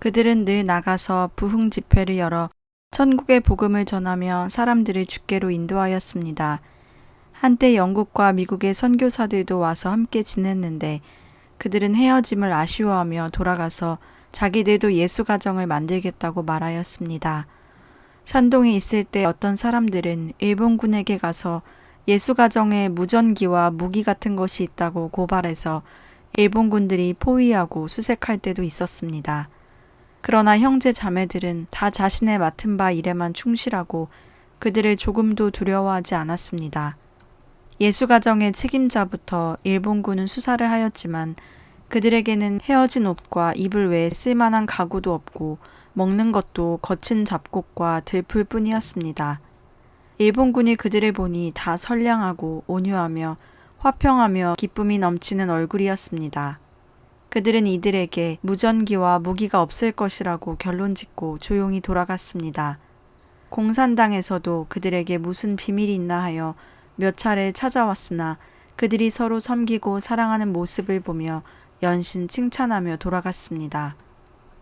그들은 늘 나가서 부흥 집회를 열어 천국의 복음을 전하며 사람들을 주께로 인도하였습니다. 한때 영국과 미국의 선교사들도 와서 함께 지냈는데 그들은 헤어짐을 아쉬워하며 돌아가서 자기들도 예수 가정을 만들겠다고 말하였습니다. 산동에 있을 때 어떤 사람들은 일본군에게 가서 예수 가정에 무전기와 무기 같은 것이 있다고 고발해서 일본군들이 포위하고 수색할 때도 있었습니다. 그러나 형제 자매들은 다 자신의 맡은 바 일에만 충실하고 그들을 조금도 두려워하지 않았습니다. 예수 가정의 책임자부터 일본군은 수사를 하였지만 그들에게는 헤어진 옷과 입을 외에 쓸만한 가구도 없고 먹는 것도 거친 잡곡과 들풀 뿐이었습니다. 일본군이 그들을 보니 다 선량하고 온유하며 화평하며 기쁨이 넘치는 얼굴이었습니다. 그들은 이들에게 무전기와 무기가 없을 것이라고 결론짓고 조용히 돌아갔습니다. 공산당에서도 그들에게 무슨 비밀이 있나 하여 몇 차례 찾아왔으나 그들이 서로 섬기고 사랑하는 모습을 보며 연신 칭찬하며 돌아갔습니다.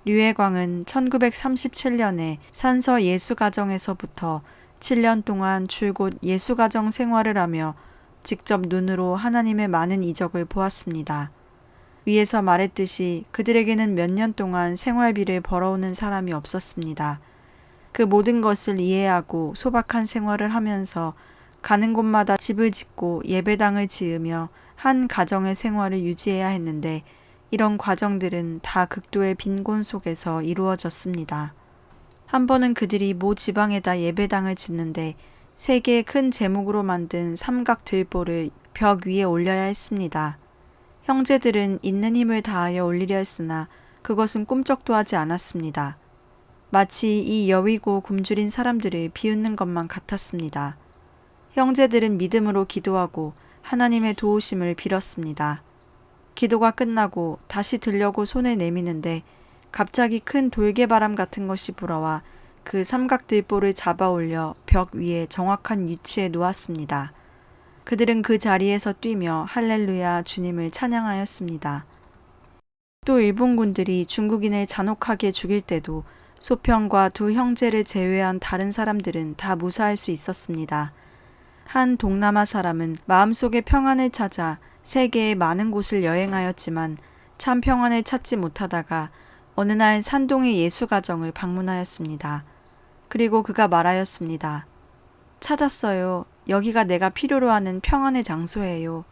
류해광은 1937년에 산서 예수가정에서부터 7년 동안 줄곧 예수가정 생활을 하며 직접 눈으로 하나님의 많은 이적을 보았습니다. 위에서 말했듯이 그들에게는 몇 년 동안 생활비를 벌어오는 사람이 없었습니다. 그 모든 것을 이해하고 소박한 생활을 하면서 가는 곳마다 집을 짓고 예배당을 지으며 한 가정의 생활을 유지해야 했는데 이런 과정들은 다 극도의 빈곤 속에서 이루어졌습니다. 한 번은 그들이 모 지방에다 예배당을 짓는데 3개의 큰 제목으로 만든 삼각 들보를 벽 위에 올려야 했습니다. 형제들은 있는 힘을 다하여 올리려 했으나 그것은 꿈쩍도 하지 않았습니다. 마치 이 여위고 굶주린 사람들을 비웃는 것만 같았습니다. 형제들은 믿음으로 기도하고 하나님의 도우심을 빌었습니다. 기도가 끝나고 다시 들려고 손을 내미는데 갑자기 큰 돌개바람 같은 것이 불어와 그 삼각들보를 잡아 올려 벽 위에 정확한 위치에 놓았습니다. 그들은 그 자리에서 뛰며 할렐루야 주님을 찬양하였습니다. 또 일본군들이 중국인을 잔혹하게 죽일 때도 소평과 2 형제를 제외한 다른 사람들은 다 무사할 수 있었습니다. 한 동남아 사람은 마음속의 평안을 찾아 세계의 많은 곳을 여행하였지만 참 평안을 찾지 못하다가 어느 날 산동의 예수가정을 방문하였습니다. 그리고 그가 말하였습니다. 찾았어요. 여기가 내가 필요로 하는 평안의 장소예요.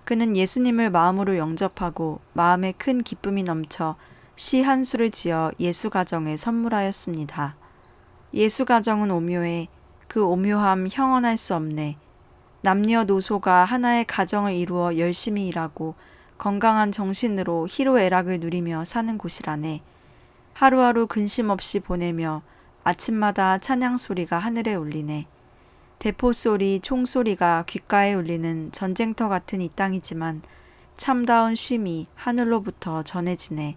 그는 예수님을 마음으로 영접하고 마음에 큰 기쁨이 넘쳐 시 한 수를 지어 예수가정에 선물하였습니다. 예수가정은 오묘해 그 오묘함 형언할 수 없네. 남녀노소가 하나의 가정을 이루어 열심히 일하고 건강한 정신으로 희로애락을 누리며 사는 곳이라네. 하루하루 근심 없이 보내며 아침마다 찬양 소리가 하늘에 울리네. 대포 소리, 총소리가 귓가에 울리는 전쟁터 같은 이 땅이지만 참다운 쉼이 하늘로부터 전해지네.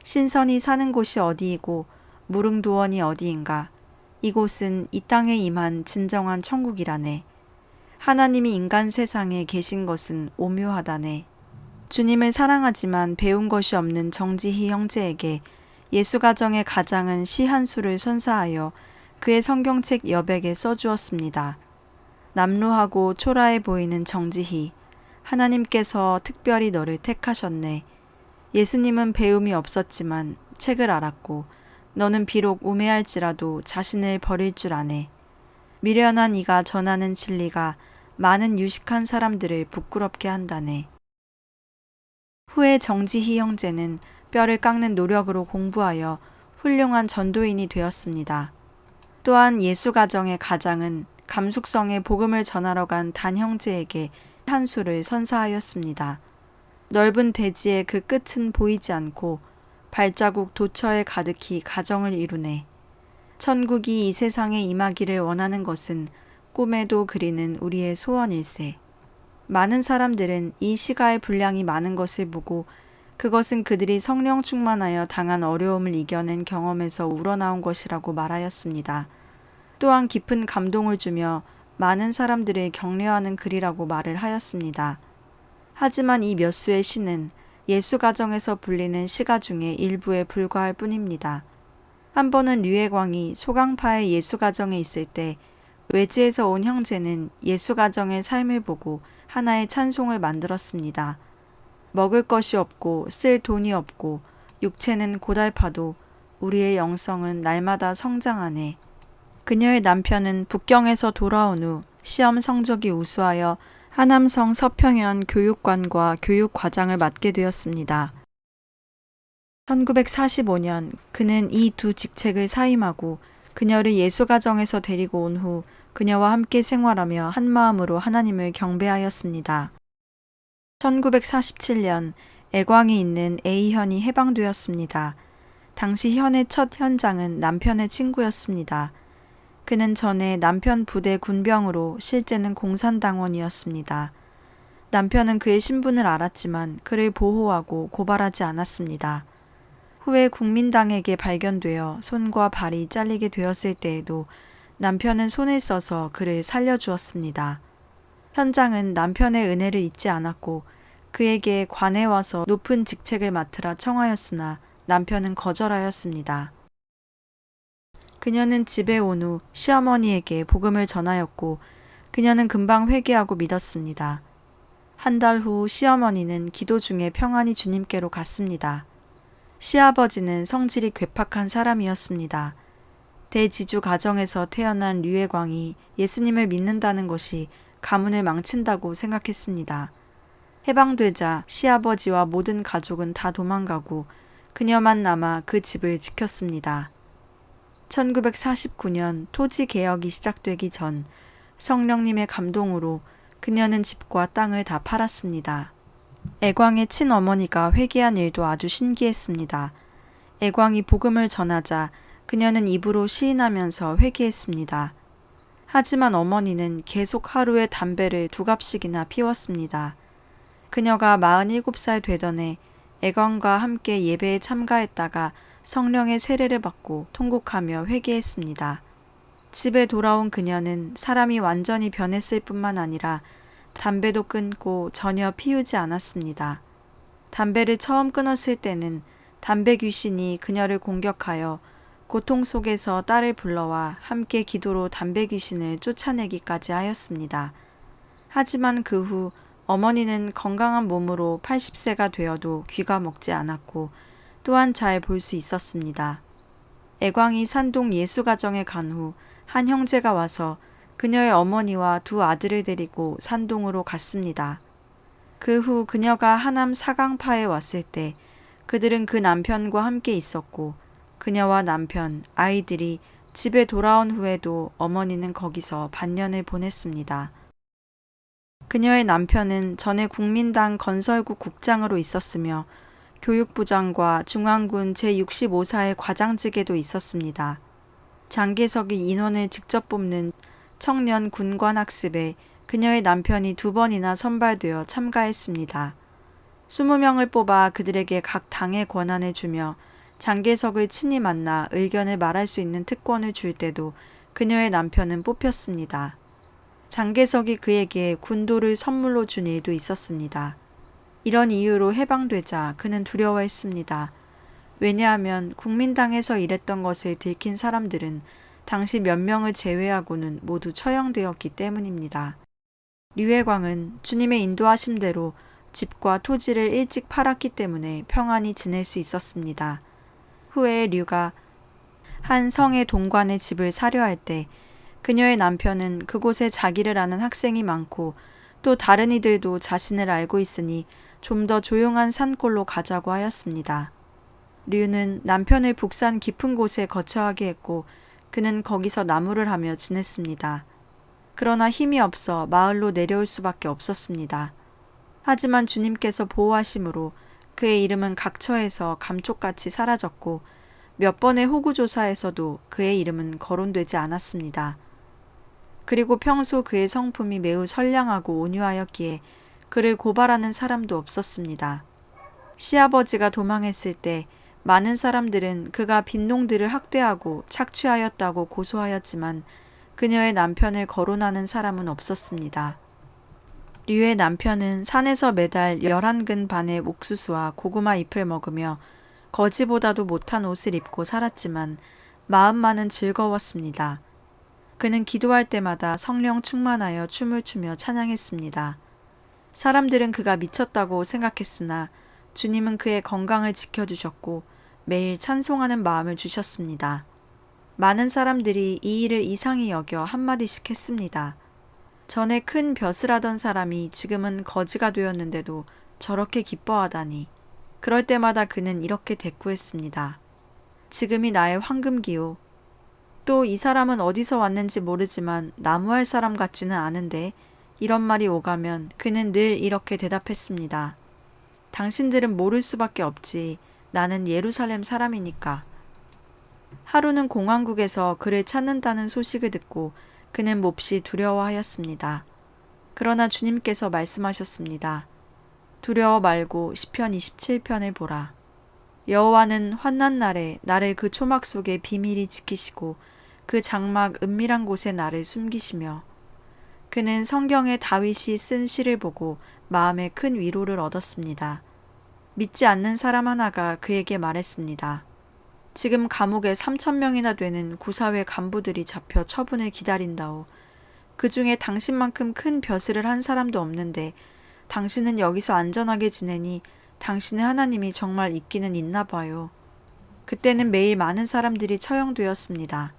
신선이 사는 곳이 어디이고 무릉도원이 어디인가. 이곳은 이 땅에 임한 진정한 천국이라네. 하나님이 인간 세상에 계신 것은 오묘하다네. 주님을 사랑하지만 배운 것이 없는 정지희 형제에게 예수가정의 가장은 시 한 수를 선사하여 그의 성경책 여백에 써주었습니다. 남루하고 초라해 보이는 정지희, 하나님께서 특별히 너를 택하셨네. 예수님은 배움이 없었지만 책을 알았고 너는 비록 우매할지라도 자신을 버릴 줄 아네. 미련한 이가 전하는 진리가 많은 유식한 사람들을 부끄럽게 한다네. 후에 정지희 형제는 뼈를 깎는 노력으로 공부하여 훌륭한 전도인이 되었습니다. 또한 예수가정의 가장은 감숙성의 복음을 전하러 간 단 형제에게 한 수를 선사하였습니다. 넓은 대지의 그 끝은 보이지 않고 발자국 도처에 가득히 가정을 이루네. 천국이 이 세상에 임하기를 원하는 것은 꿈에도 그리는 우리의 소원일세. 많은 사람들은 이 시가의 분량이 많은 것을 보고 그것은 그들이 성령 충만하여 당한 어려움을 이겨낸 경험에서 우러나온 것이라고 말하였습니다. 또한 깊은 감동을 주며 많은 사람들을 격려하는 글이라고 말을 하였습니다. 하지만 이 몇 수의 시는 예수 가정에서 불리는 시가 중에 일부에 불과할 뿐입니다. 한 번은 류회광이 소강파의 예수 가정에 있을 때 외지에서 온 형제는 예수 가정의 삶을 보고 하나의 찬송을 만들었습니다. 먹을 것이 없고 쓸 돈이 없고 육체는 고달파도 우리의 영성은 날마다 성장하네. 그녀의 남편은 북경에서 돌아온 후 시험 성적이 우수하여 하남성 서평현 교육관과 교육과장을 맡게 되었습니다. 1945년 그는 이 두 직책을 사임하고 그녀를 예수가정에서 데리고 온 후 그녀와 함께 생활하며 한마음으로 하나님을 경배하였습니다. 1947년 애광에 있는 A현이 해방되었습니다. 당시 현의 첫 현장은 남편의 친구였습니다. 그는 전에 남편 부대 군병으로 실제는 공산당원이었습니다. 남편은 그의 신분을 알았지만 그를 보호하고 고발하지 않았습니다. 후에 국민당에게 발견되어 손과 발이 잘리게 되었을 때에도 남편은 손을 써서 그를 살려주었습니다. 현장은 남편의 은혜를 잊지 않았고 그에게 관에 와서 높은 직책을 맡으라 청하였으나 남편은 거절하였습니다. 그녀는 집에 온 후 시어머니에게 복음을 전하였고 그녀는 금방 회개하고 믿었습니다. 한 달 후 시어머니는 기도 중에 평안히 주님께로 갔습니다. 시아버지는 성질이 괴팍한 사람이었습니다. 대지주 가정에서 태어난 류회광이 예수님을 믿는다는 것이 가문을 망친다고 생각했습니다. 해방되자 시아버지와 모든 가족은 다 도망가고 그녀만 남아 그 집을 지켰습니다. 1949년 토지 개혁이 시작되기 전 성령님의 감동으로 그녀는 집과 땅을 다 팔았습니다. 애광의 친어머니가 회개한 일도 아주 신기했습니다. 애광이 복음을 전하자 그녀는 입으로 시인하면서 회개했습니다. 하지만 어머니는 계속 하루에 담배를 2갑씩이나 피웠습니다. 그녀가 47살 되던 해 애광과 함께 예배에 참가했다가 성령의 세례를 받고 통곡하며 회개했습니다. 집에 돌아온 그녀는 사람이 완전히 변했을 뿐만 아니라 담배도 끊고 전혀 피우지 않았습니다. 담배를 처음 끊었을 때는 담배 귀신이 그녀를 공격하여 고통 속에서 딸을 불러와 함께 기도로 담배 귀신을 쫓아내기까지 하였습니다. 하지만 그 후 어머니는 건강한 몸으로 80세가 되어도 귀가 먹지 않았고 또한 잘 볼 수 있었습니다. 애광이 산동 예수가정에 간 후 한 형제가 와서 그녀의 어머니와 2 아들을 데리고 산동으로 갔습니다. 그 후 그녀가 하남 사강파에 왔을 때 그들은 그 남편과 함께 있었고 그녀와 남편, 아이들이 집에 돌아온 후에도 어머니는 거기서 반년을 보냈습니다. 그녀의 남편은 전에 국민당 건설국 국장으로 있었으며 교육부장과 중앙군 제65사의 과장직에도 있었습니다. 장개석이 인원을 직접 뽑는 청년 군관 학습에 그녀의 남편이 2번이나 선발되어 참가했습니다. 20명을 뽑아 그들에게 각 당의 권한을 주며 장개석을 친히 만나 의견을 말할 수 있는 특권을 줄 때도 그녀의 남편은 뽑혔습니다. 장개석이 그에게 군도를 선물로 준 일도 있었습니다. 이런 이유로 해방되자 그는 두려워했습니다. 왜냐하면 국민당에서 일했던 것을 들킨 사람들은 당시 몇 명을 제외하고는 모두 처형되었기 때문입니다. 류회광은 주님의 인도하심대로 집과 토지를 일찍 팔았기 때문에 평안히 지낼 수 있었습니다. 후에 류가 한 성의 동관의 집을 사려 할 때 그녀의 남편은 그곳에 자기를 아는 학생이 많고 또 다른 이들도 자신을 알고 있으니 좀 더 조용한 산골로 가자고 하였습니다. 류는 남편을 북산 깊은 곳에 거처하게 했고 그는 거기서 나무를 하며 지냈습니다. 그러나 힘이 없어 마을로 내려올 수밖에 없었습니다. 하지만 주님께서 보호하심으로 그의 이름은 각처에서 감쪽같이 사라졌고 몇 번의 호구조사에서도 그의 이름은 거론되지 않았습니다. 그리고 평소 그의 성품이 매우 선량하고 온유하였기에 그를 고발하는 사람도 없었습니다. 시아버지가 도망했을 때 많은 사람들은 그가 빈농들을 학대하고 착취하였다고 고소하였지만 그녀의 남편을 거론하는 사람은 없었습니다. 류의 남편은 산에서 매달 11근 반의 옥수수와 고구마 잎을 먹으며 거지보다도 못한 옷을 입고 살았지만 마음만은 즐거웠습니다. 그는 기도할 때마다 성령 충만하여 춤을 추며 찬양했습니다. 사람들은 그가 미쳤다고 생각했으나 주님은 그의 건강을 지켜주셨고 매일 찬송하는 마음을 주셨습니다. 많은 사람들이 이 일을 이상히 여겨 한마디씩 했습니다. 전에 큰 벼슬 하던 사람이 지금은 거지가 되었는데도 저렇게 기뻐하다니. 그럴 때마다 그는 이렇게 대꾸했습니다. 지금이 나의 황금기요. 또 이 사람은 어디서 왔는지 모르지만 나무할 사람 같지는 않은데 이런 말이 오가면 그는 늘 이렇게 대답했습니다. 당신들은 모를 수밖에 없지. 나는 예루살렘 사람이니까. 하루는 공항국에서 그를 찾는다는 소식을 듣고 그는 몹시 두려워하였습니다. 그러나 주님께서 말씀하셨습니다. 두려워 말고 시편 27편을 보라. 여호와는 환난 날에 나를 그 초막 속에 비밀히 지키시고 그 장막 은밀한 곳에 나를 숨기시며 그는 성경에 다윗이 쓴 시를 보고 마음에 큰 위로를 얻었습니다. 믿지 않는 사람 하나가 그에게 말했습니다. 지금 감옥에 3,000명이나 되는 구사회 간부들이 잡혀 처분을 기다린다오. 그 중에 당신만큼 큰 벼슬을 한 사람도 없는데 당신은 여기서 안전하게 지내니 당신의 하나님이 정말 있기는 있나 봐요. 그때는 매일 많은 사람들이 처형되었습니다.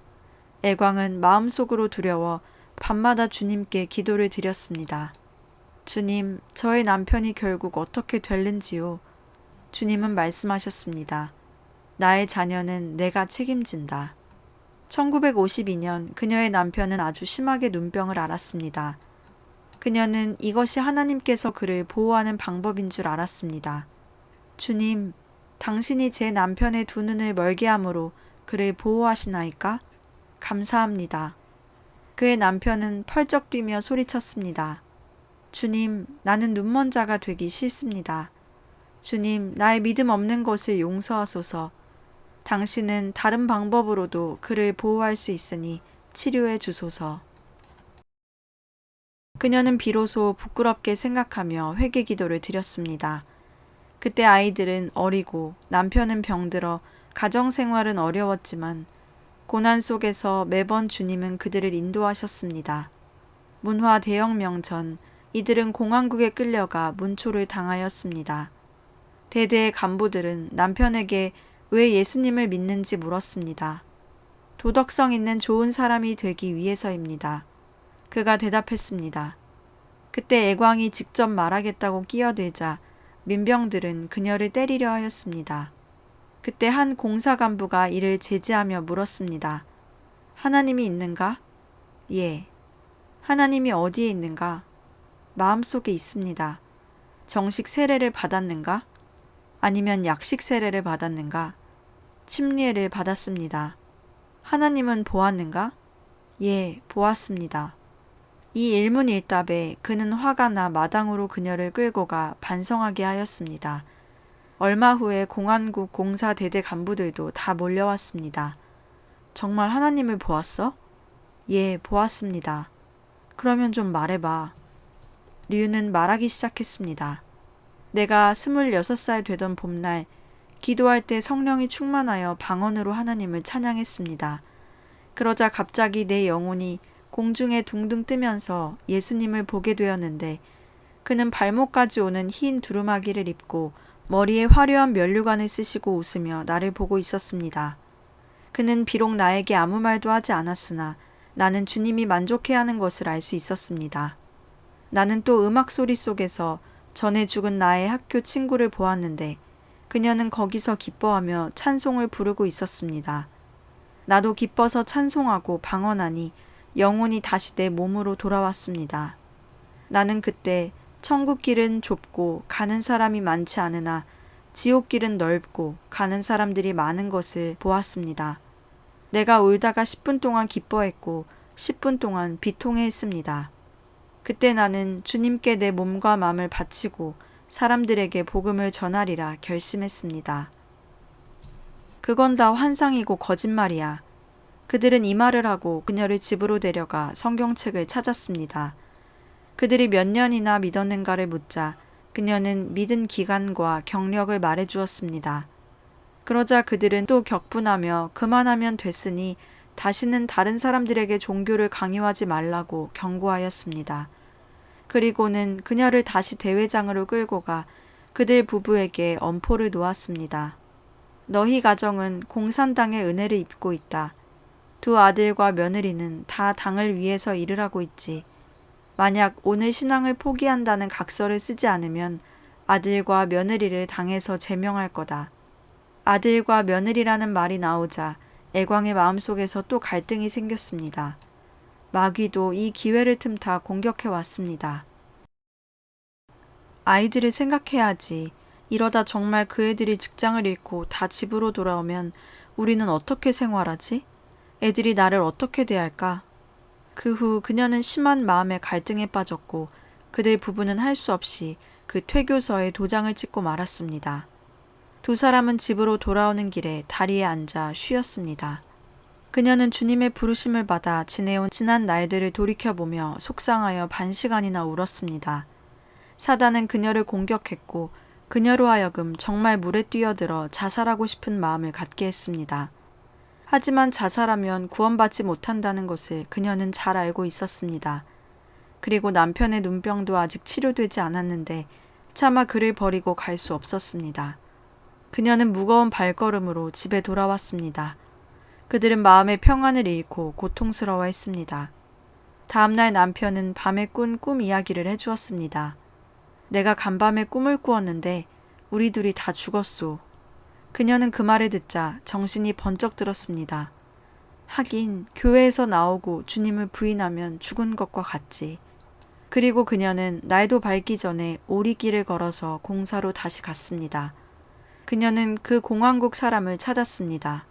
애광은 마음속으로 두려워 밤마다 주님께 기도를 드렸습니다. 주님, 저의 남편이 결국 어떻게 될는지요? 주님은 말씀하셨습니다. 나의 자녀는 내가 책임진다. 1952년 그녀의 남편은 아주 심하게 눈병을 앓았습니다. 그녀는 이것이 하나님께서 그를 보호하는 방법인 줄 알았습니다. 주님, 당신이 제 남편의 두 눈을 멀게 함으로 그를 보호하시나이까? 감사합니다. 그의 남편은 펄쩍 뛰며 소리쳤습니다. 주님, 나는 눈먼 자가 되기 싫습니다. 주님, 나의 믿음 없는 것을 용서하소서. 당신은 다른 방법으로도 그를 보호할 수 있으니 치료해 주소서. 그녀는 비로소 부끄럽게 생각하며 회개 기도를 드렸습니다. 그때 아이들은 어리고 남편은 병들어 가정생활은 어려웠지만 고난 속에서 매번 주님은 그들을 인도하셨습니다. 문화 대혁명 전 이들은 공항국에 끌려가 문초를 당하였습니다. 대대의 간부들은 남편에게 왜 예수님을 믿는지 물었습니다. 도덕성 있는 좋은 사람이 되기 위해서입니다. 그가 대답했습니다. 그때 애광이 직접 말하겠다고 끼어들자 민병들은 그녀를 때리려 하였습니다. 그때 한 공사 간부가 이를 제지하며 물었습니다. 하나님이 있는가? 예. 하나님이 어디에 있는가? 마음속에 있습니다. 정식 세례를 받았는가? 아니면 약식 세례를 받았는가? 침례를 받았습니다. 하나님은 보았는가? 예, 보았습니다. 이 일문일답에 그는 화가 나 마당으로 그녀를 끌고 가 반성하게 하였습니다. 얼마 후에 공안국 공사 대대 간부들도 다 몰려왔습니다. 정말 하나님을 보았어? 예, 보았습니다. 그러면 좀 말해봐. 류는 말하기 시작했습니다. 내가 26살 되던 봄날 기도할 때 성령이 충만하여 방언으로 하나님을 찬양했습니다. 그러자 갑자기 내 영혼이 공중에 둥둥 뜨면서 예수님을 보게 되었는데 그는 발목까지 오는 흰 두루마기를 입고 머리에 화려한 면류관을 쓰시고 웃으며 나를 보고 있었습니다. 그는 비록 나에게 아무 말도 하지 않았으나 나는 주님이 만족해하는 것을 알 수 있었습니다. 나는 또 음악 소리 속에서 전에 죽은 나의 학교 친구를 보았는데 그녀는 거기서 기뻐하며 찬송을 부르고 있었습니다. 나도 기뻐서 찬송하고 방언하니 영혼이 다시 내 몸으로 돌아왔습니다. 나는 그때 천국길은 좁고 가는 사람이 많지 않으나 지옥길은 넓고 가는 사람들이 많은 것을 보았습니다. 내가 울다가 10분 동안 기뻐했고 10분 동안 비통해했습니다. 그때 나는 주님께 내 몸과 마음을 바치고 사람들에게 복음을 전하리라 결심했습니다. 그건 다 환상이고 거짓말이야. 그들은 이 말을 하고 그녀를 집으로 데려가 성경책을 찾았습니다. 그들이 몇 년이나 믿었는가를 묻자 그녀는 믿은 기간과 경력을 말해 주었습니다. 그러자 그들은 또 격분하며 그만하면 됐으니 다시는 다른 사람들에게 종교를 강요하지 말라고 경고하였습니다. 그리고는 그녀를 다시 대회장으로 끌고 가 그들 부부에게 엄포를 놓았습니다. 너희 가정은 공산당의 은혜를 입고 있다. 두 아들과 며느리는 다 당을 위해서 일을 하고 있지. 만약 오늘 신앙을 포기한다는 각서를 쓰지 않으면 아들과 며느리를 당에서 제명할 거다. 아들과 며느리라는 말이 나오자 애광의 마음속에서 또 갈등이 생겼습니다. 마귀도 이 기회를 틈타 공격해 왔습니다. 아이들을 생각해야지. 이러다 정말 그 애들이 직장을 잃고 다 집으로 돌아오면 우리는 어떻게 생활하지? 애들이 나를 어떻게 대할까? 그 후 그녀는 심한 마음의 갈등에 빠졌고 그들 부부는 할 수 없이 그 퇴교서에 도장을 찍고 말았습니다. 두 사람은 집으로 돌아오는 길에 다리에 앉아 쉬었습니다. 그녀는 주님의 부르심을 받아 지내온 지난 날들을 돌이켜보며 속상하여 반시간이나 울었습니다. 사단은 그녀를 공격했고 그녀로 하여금 정말 물에 뛰어들어 자살하고 싶은 마음을 갖게 했습니다. 하지만 자살하면 구원받지 못한다는 것을 그녀는 잘 알고 있었습니다. 그리고 남편의 눈병도 아직 치료되지 않았는데 차마 그를 버리고 갈 수 없었습니다. 그녀는 무거운 발걸음으로 집에 돌아왔습니다. 그들은 마음의 평안을 잃고 고통스러워했습니다. 다음날 남편은 밤에 꾼 꿈 이야기를 해주었습니다. 내가 간밤에 꿈을 꾸었는데 우리 둘이 다 죽었소. 그녀는 그 말을 듣자 정신이 번쩍 들었습니다. 하긴 교회에서 나오고 주님을 부인하면 죽은 것과 같지. 그리고 그녀는 날도 밝기 전에 오리길을 걸어서 공사로 다시 갔습니다. 그녀는 그 공화국 사람을 찾았습니다.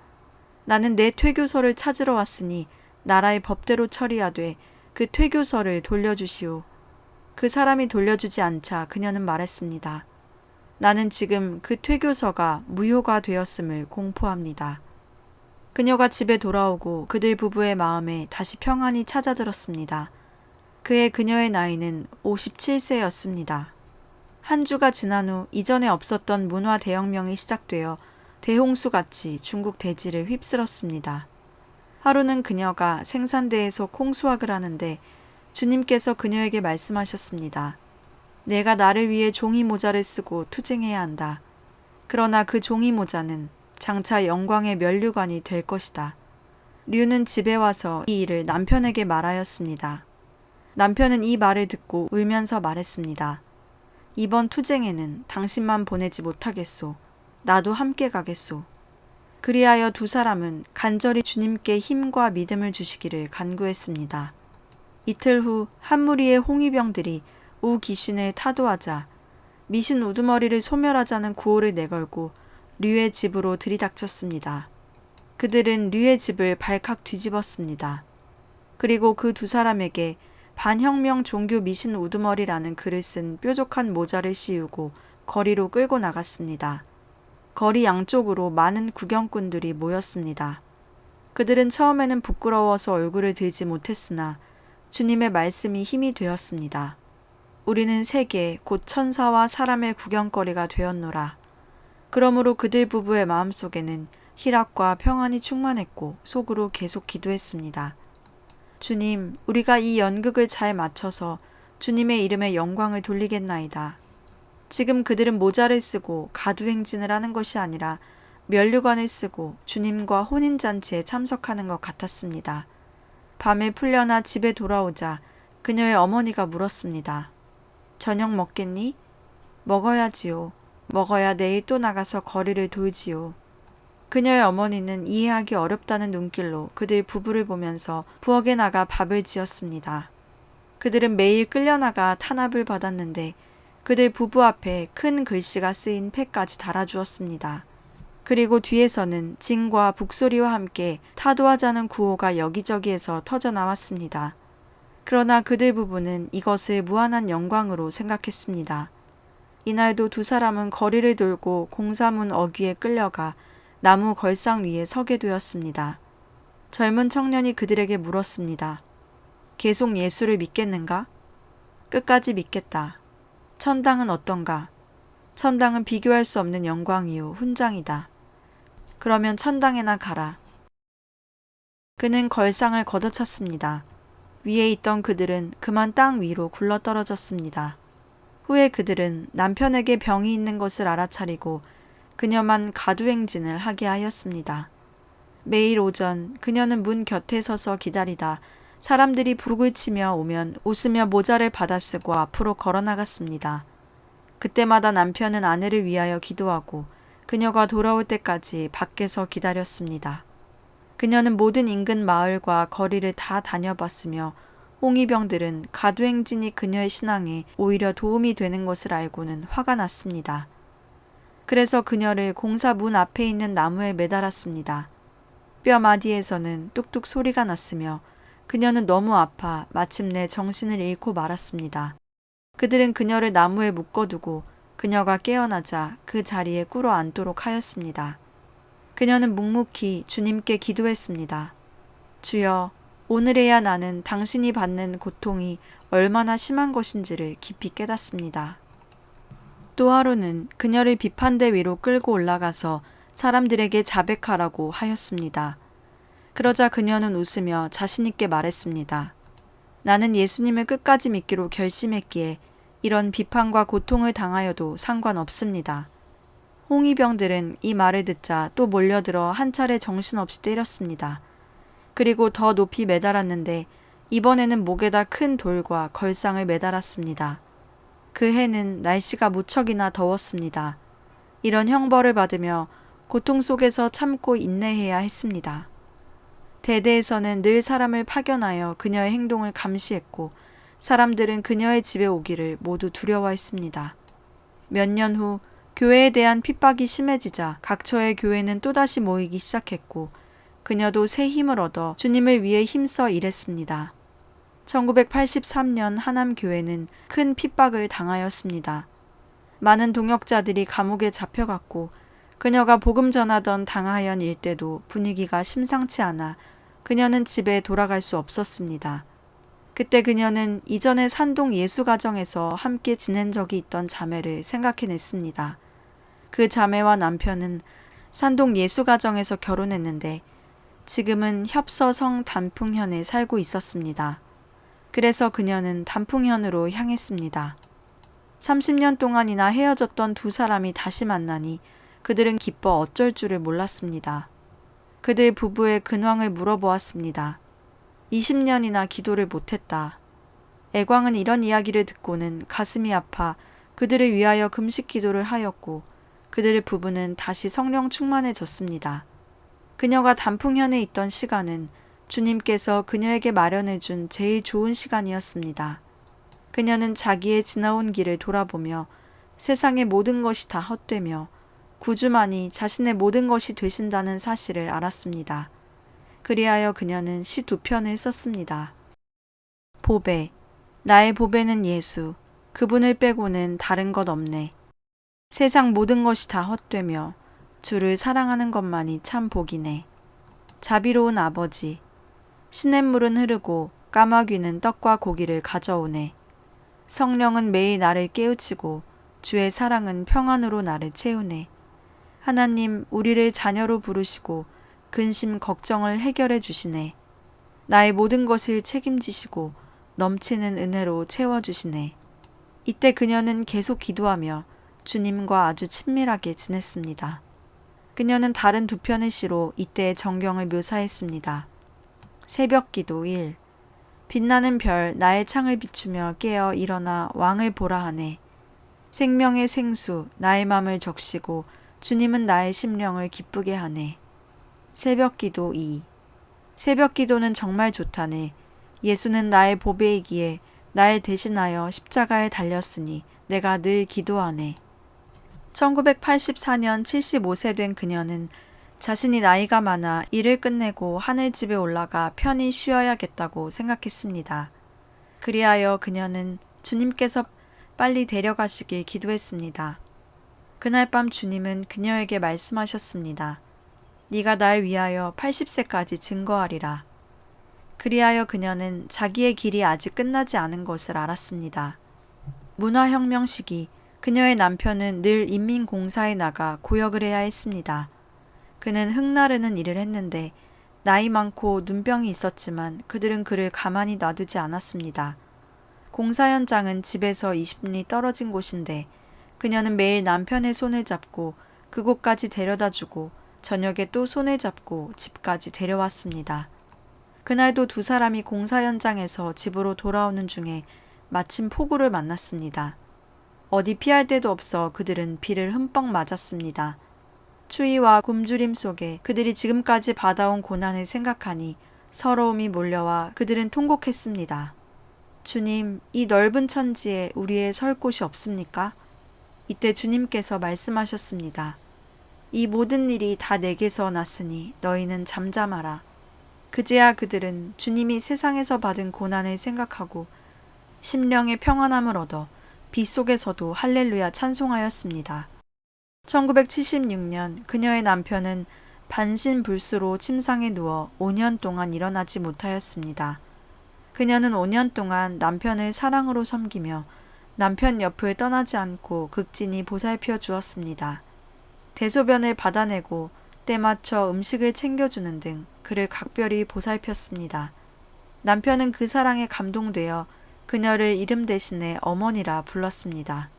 나는 내 퇴교서를 찾으러 왔으니 나라의 법대로 처리하되 그 퇴교서를 돌려주시오. 그 사람이 돌려주지 않자 그녀는 말했습니다. 나는 지금 그 퇴교서가 무효가 되었음을 공포합니다. 그녀가 집에 돌아오고 그들 부부의 마음에 다시 평안이 찾아들었습니다. 그해 그녀의 나이는 57세였습니다. 한 주가 지난 후 이전에 없었던 문화 대혁명이 시작되어 대홍수같이 중국 대지를 휩쓸었습니다. 하루는 그녀가 생산대에서 콩수확을 하는데 주님께서 그녀에게 말씀하셨습니다. 내가 나를 위해 종이 모자를 쓰고 투쟁해야 한다. 그러나 그 종이 모자는 장차 영광의 면류관이 될 것이다. 류는 집에 와서 이 일을 남편에게 말하였습니다. 남편은 이 말을 듣고 울면서 말했습니다. 이번 투쟁에는 당신만 보내지 못하겠소. 나도 함께 가겠소. 그리하여 두 사람은 간절히 주님께 힘과 믿음을 주시기를 간구했습니다. 이틀 후 한 무리의 홍위병들이 우 귀신을 타도하자 미신 우두머리를 소멸하자는 구호를 내걸고 류의 집으로 들이닥쳤습니다. 그들은 류의 집을 발칵 뒤집었습니다. 그리고 그 두 사람에게 반혁명 종교 미신 우두머리라는 글을 쓴 뾰족한 모자를 씌우고 거리로 끌고 나갔습니다. 거리 양쪽으로 많은 구경꾼들이 모였습니다. 그들은 처음에는 부끄러워서 얼굴을 들지 못했으나 주님의 말씀이 힘이 되었습니다. 우리는 세계 곧 천사와 사람의 구경거리가 되었노라. 그러므로 그들 부부의 마음속에는 희락과 평안이 충만했고 속으로 계속 기도했습니다. 주님, 우리가 이 연극을 잘 맞춰서 주님의 이름에 영광을 돌리겠나이다. 지금 그들은 모자를 쓰고 가두행진을 하는 것이 아니라 면류관을 쓰고 주님과 혼인잔치에 참석하는 것 같았습니다. 밤에 풀려나 집에 돌아오자 그녀의 어머니가 물었습니다. 저녁 먹겠니? 먹어야지요. 먹어야 내일 또 나가서 거리를 돌지요. 그녀의 어머니는 이해하기 어렵다는 눈길로 그들 부부를 보면서 부엌에 나가 밥을 지었습니다. 그들은 매일 끌려나가 탄압을 받았는데 그들 부부 앞에 큰 글씨가 쓰인 패까지 달아주었습니다. 그리고 뒤에서는 징과 북소리와 함께 타도하자는 구호가 여기저기에서 터져나왔습니다. 그러나 그들 부부는 이것을 무한한 영광으로 생각했습니다. 이날도 두 사람은 거리를 돌고 공사문 어귀에 끌려가 나무 걸상 위에 서게 되었습니다. 젊은 청년이 그들에게 물었습니다. 계속 예수를 믿겠는가? 끝까지 믿겠다. 천당은 어떤가? 천당은 비교할 수 없는 영광이요 훈장이다. 그러면 천당에나 가라. 그는 걸상을 걷어찼습니다. 위에 있던 그들은 그만 땅 위로 굴러떨어졌습니다. 후에 그들은 남편에게 병이 있는 것을 알아차리고 그녀만 가두행진을 하게 하였습니다. 매일 오전 그녀는 문 곁에 서서 기다리다 사람들이 북을 치며 오면 웃으며 모자를 받아쓰고 앞으로 걸어나갔습니다. 그때마다 남편은 아내를 위하여 기도하고 그녀가 돌아올 때까지 밖에서 기다렸습니다. 그녀는 모든 인근 마을과 거리를 다 다녀봤으며 홍위병들은 가두행진이 그녀의 신앙에 오히려 도움이 되는 것을 알고는 화가 났습니다. 그래서 그녀를 공사 문 앞에 있는 나무에 매달았습니다. 뼈 마디에서는 뚝뚝 소리가 났으며 그녀는 너무 아파 마침내 정신을 잃고 말았습니다. 그들은 그녀를 나무에 묶어두고 그녀가 깨어나자 그 자리에 꿇어 앉도록 하였습니다. 그녀는 묵묵히 주님께 기도했습니다. 주여, 오늘에야 나는 당신이 받는 고통이 얼마나 심한 것인지를 깊이 깨닫습니다. 또 하루는 그녀를 비판대 위로 끌고 올라가서 사람들에게 자백하라고 하였습니다. 그러자 그녀는 웃으며 자신있게 말했습니다. 나는 예수님을 끝까지 믿기로 결심했기에 이런 비판과 고통을 당하여도 상관없습니다. 홍위병들은 이 말을 듣자 또 몰려들어 한 차례 정신없이 때렸습니다. 그리고 더 높이 매달았는데 이번에는 목에다 큰 돌과 걸상을 매달았습니다. 그 해는 날씨가 무척이나 더웠습니다. 이런 형벌을 받으며 고통 속에서 참고 인내해야 했습니다. 대대에서는 늘 사람을 파견하여 그녀의 행동을 감시했고 사람들은 그녀의 집에 오기를 모두 두려워했습니다. 몇 년 후 교회에 대한 핍박이 심해지자 각처의 교회는 또다시 모이기 시작했고 그녀도 새 힘을 얻어 주님을 위해 힘써 일했습니다. 1983년 하남교회는 큰 핍박을 당하였습니다. 많은 동역자들이 감옥에 잡혀갔고 그녀가 복음 전하던 당하현 일대도 분위기가 심상치 않아 그녀는 집에 돌아갈 수 없었습니다. 그때 그녀는 이전에 산동 예수가정에서 함께 지낸 적이 있던 자매를 생각해냈습니다. 그 자매와 남편은 산동 예수가정에서 결혼했는데 지금은 협서성 단풍현에 살고 있었습니다. 그래서 그녀는 단풍현으로 향했습니다. 30년 동안이나 헤어졌던 두 사람이 다시 만나니 그들은 기뻐 어쩔 줄을 몰랐습니다. 그들 부부의 근황을 물어보았습니다. 20년이나 기도를 못했다. 애광은 이런 이야기를 듣고는 가슴이 아파 그들을 위하여 금식 기도를 하였고 그들의 부부는 다시 성령 충만해졌습니다. 그녀가 단풍현에 있던 시간은 주님께서 그녀에게 마련해 준 제일 좋은 시간이었습니다. 그녀는 자기의 지나온 길을 돌아보며 세상의 모든 것이 다 헛되며 구주만이 자신의 모든 것이 되신다는 사실을 알았습니다. 그리하여 그녀는 시 2편을 썼습니다. 보배, 나의 보배는 예수, 그분을 빼고는 다른 것 없네. 세상 모든 것이 다 헛되며 주를 사랑하는 것만이 참 복이네. 자비로운 아버지, 시냇물은 흐르고 까마귀는 떡과 고기를 가져오네. 성령은 매일 나를 깨우치고 주의 사랑은 평안으로 나를 채우네. 하나님, 우리를 자녀로 부르시고 근심 걱정을 해결해 주시네. 나의 모든 것을 책임지시고 넘치는 은혜로 채워주시네. 이때 그녀는 계속 기도하며 주님과 아주 친밀하게 지냈습니다. 그녀는 다른 2편의 시로 이때의 전경을 묘사했습니다. 새벽기도 1. 빛나는 별 나의 창을 비추며 깨어 일어나 왕을 보라 하네. 생명의 생수 나의 맘을 적시고 주님은 나의 심령을 기쁘게 하네. 새벽기도 2. 새벽기도는 정말 좋다네. 예수는 나의 보배이기에 날 대신하여 십자가에 달렸으니 내가 늘 기도하네. 1984년 75세 된 그녀는 자신이 나이가 많아 일을 끝내고 하늘집에 올라가 편히 쉬어야겠다고 생각했습니다. 그리하여 그녀는 주님께서 빨리 데려가시길 기도했습니다. 그날 밤 주님은 그녀에게 말씀하셨습니다. 네가 날 위하여 80세까지 증거하리라. 그리하여 그녀는 자기의 길이 아직 끝나지 않은 것을 알았습니다. 문화혁명 시기 그녀의 남편은 늘 인민공사에 나가 고역을 해야 했습니다. 그는 흙나르는 일을 했는데 나이 많고 눈병이 있었지만 그들은 그를 가만히 놔두지 않았습니다. 공사 현장은 집에서 20분이 떨어진 곳인데 그녀는 매일 남편의 손을 잡고 그곳까지 데려다주고 저녁에 또 손을 잡고 집까지 데려왔습니다. 그날도 두 사람이 공사 현장에서 집으로 돌아오는 중에 마침 폭우를 만났습니다. 어디 피할 데도 없어 그들은 비를 흠뻑 맞았습니다. 추위와 굶주림 속에 그들이 지금까지 받아온 고난을 생각하니 서러움이 몰려와 그들은 통곡했습니다. 주님, 이 넓은 천지에 우리의 설 곳이 없습니까? 이때 주님께서 말씀하셨습니다. 이 모든 일이 다 내게서 났으니 너희는 잠잠하라. 그제야 그들은 주님이 세상에서 받은 고난을 생각하고 심령의 평안함을 얻어 비 속에서도 할렐루야 찬송하였습니다. 1976년 그녀의 남편은 반신불수로 침상에 누워 5년 동안 일어나지 못하였습니다. 그녀는 5년 동안 남편을 사랑으로 섬기며 남편 옆을 떠나지 않고 극진히 보살펴 주었습니다. 대소변을 받아내고 때맞춰 음식을 챙겨주는 등 그를 각별히 보살폈습니다. 남편은 그 사랑에 감동되어 그녀를 이름 대신에 어머니라 불렀습니다.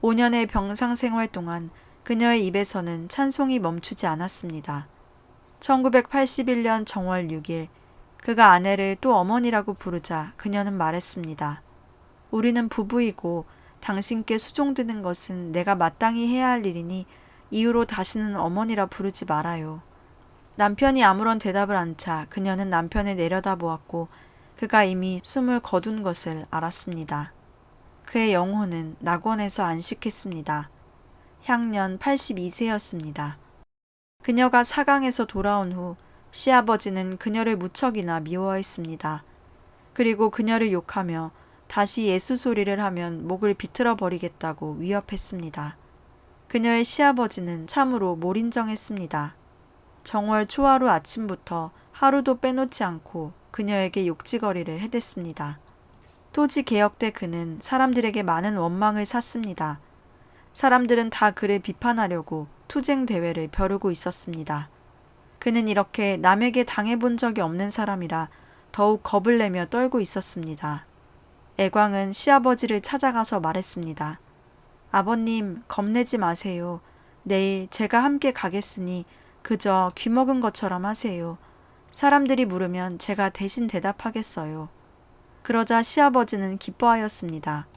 5년의 병상 생활 동안 그녀의 입에서는 찬송이 멈추지 않았습니다. 1981년 정월 6일 그가 아내를 또 어머니라고 부르자 그녀는 말했습니다. 우리는 부부이고 당신께 수종드는 것은 내가 마땅히 해야 할 일이니 이후로 다시는 어머니라 부르지 말아요. 남편이 아무런 대답을 않자 그녀는 남편을 내려다보았고 그가 이미 숨을 거둔 것을 알았습니다. 그의 영혼은 낙원에서 안식했습니다. 향년 82세였습니다. 그녀가 사강에서 돌아온 후 시아버지는 그녀를 무척이나 미워했습니다. 그리고 그녀를 욕하며 다시 예수 소리를 하면 목을 비틀어 버리겠다고 위협했습니다. 그녀의 시아버지는 참으로 몰인정했습니다. 정월 초하루 아침부터 하루도 빼놓지 않고 그녀에게 욕지거리를 해댔습니다. 토지 개혁 때 그는 사람들에게 많은 원망을 샀습니다. 사람들은 다 그를 비판하려고 투쟁 대회를 벼르고 있었습니다. 그는 이렇게 남에게 당해본 적이 없는 사람이라 더욱 겁을 내며 떨고 있었습니다. 애광은 시아버지를 찾아가서 말했습니다. 아버님, 겁내지 마세요. 내일 제가 함께 가겠으니 그저 귀먹은 것처럼 하세요. 사람들이 물으면 제가 대신 대답하겠어요. 그러자 시아버지는 기뻐하였습니다.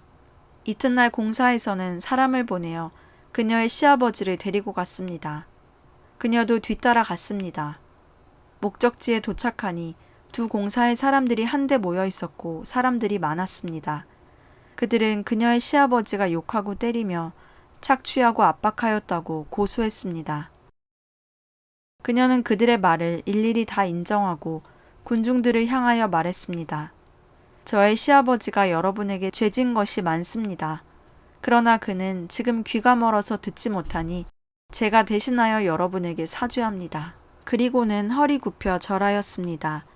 이튿날 공사에서는 사람을 보내어 그녀의 시아버지를 데리고 갔습니다. 그녀도 뒤따라 갔습니다. 목적지에 도착하니 두 공사의 사람들이 한데 모여 있었고 사람들이 많았습니다. 그들은 그녀의 시아버지가 욕하고 때리며 착취하고 압박하였다고 고소했습니다. 그녀는 그들의 말을 일일이 다 인정하고 군중들을 향하여 말했습니다. 저의 시아버지가 여러분에게 죄진 것이 많습니다. 그러나 그는 지금 귀가 멀어서 듣지 못하니 제가 대신하여 여러분에게 사죄합니다. 그리고는 허리 굽혀 절하였습니다.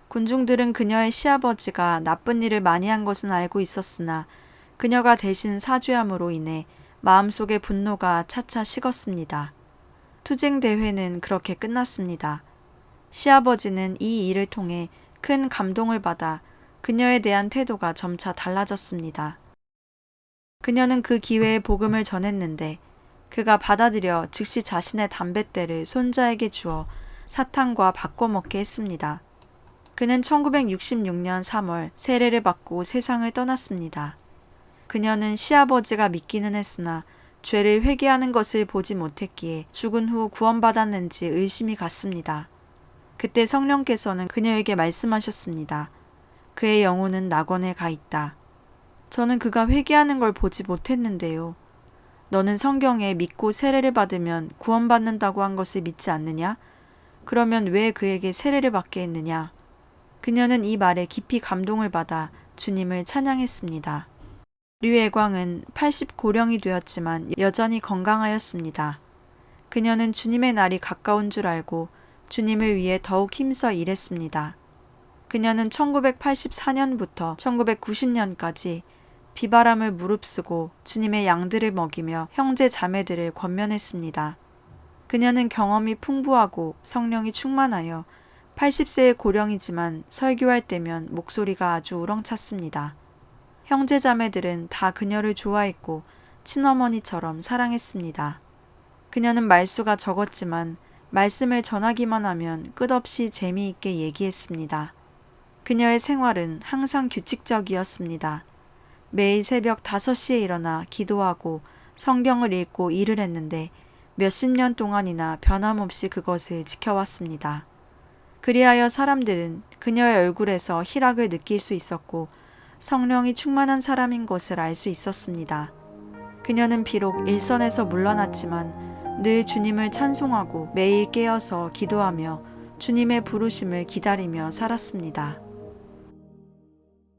군중들은 그녀의 시아버지가 나쁜 일을 많이 한 것은 알고 있었으나 그녀가 대신 사죄함으로 인해 마음속의 분노가 차차 식었습니다. 투쟁 대회는 그렇게 끝났습니다. 시아버지는 이 일을 통해 큰 감동을 받아 그녀에 대한 태도가 점차 달라졌습니다. 그녀는 그 기회에 복음을 전했는데 그가 받아들여 즉시 자신의 담뱃대를 손자에게 주어 사탕과 바꿔 먹게 했습니다. 그는 1966년 3월 세례를 받고 세상을 떠났습니다. 그녀는 시아버지가 믿기는 했으나 죄를 회개하는 것을 보지 못했기에 죽은 후 구원받았는지 의심이 갔습니다. 그때 성령께서는 그녀에게 말씀하셨습니다. 그의 영혼은 낙원에 가 있다. 저는 그가 회개하는 걸 보지 못했는데요. 너는 성경에 믿고 세례를 받으면 구원받는다고 한 것을 믿지 않느냐? 그러면 왜 그에게 세례를 받게 했느냐? 그녀는 이 말에 깊이 감동을 받아 주님을 찬양했습니다. 류애광은 80고령이 되었지만 여전히 건강하였습니다. 그녀는 주님의 날이 가까운 줄 알고 주님을 위해 더욱 힘써 일했습니다. 그녀는 1984년부터 1990년까지 비바람을 무릅쓰고 주님의 양들을 먹이며 형제 자매들을 권면했습니다. 그녀는 경험이 풍부하고 성령이 충만하여 80세의 고령이지만 설교할 때면 목소리가 아주 우렁찼습니다. 형제 자매들은 다 그녀를 좋아했고 친어머니처럼 사랑했습니다. 그녀는 말수가 적었지만 말씀을 전하기만 하면 끝없이 재미있게 얘기했습니다. 그녀의 생활은 항상 규칙적이었습니다. 매일 새벽 5시에 일어나 기도하고 성경을 읽고 일을 했는데 몇십 년 동안이나 변함없이 그것을 지켜왔습니다. 그리하여 사람들은 그녀의 얼굴에서 희락을 느낄 수 있었고 성령이 충만한 사람인 것을 알 수 있었습니다. 그녀는 비록 일선에서 물러났지만 늘 주님을 찬송하고 매일 깨어서 기도하며 주님의 부르심을 기다리며 살았습니다.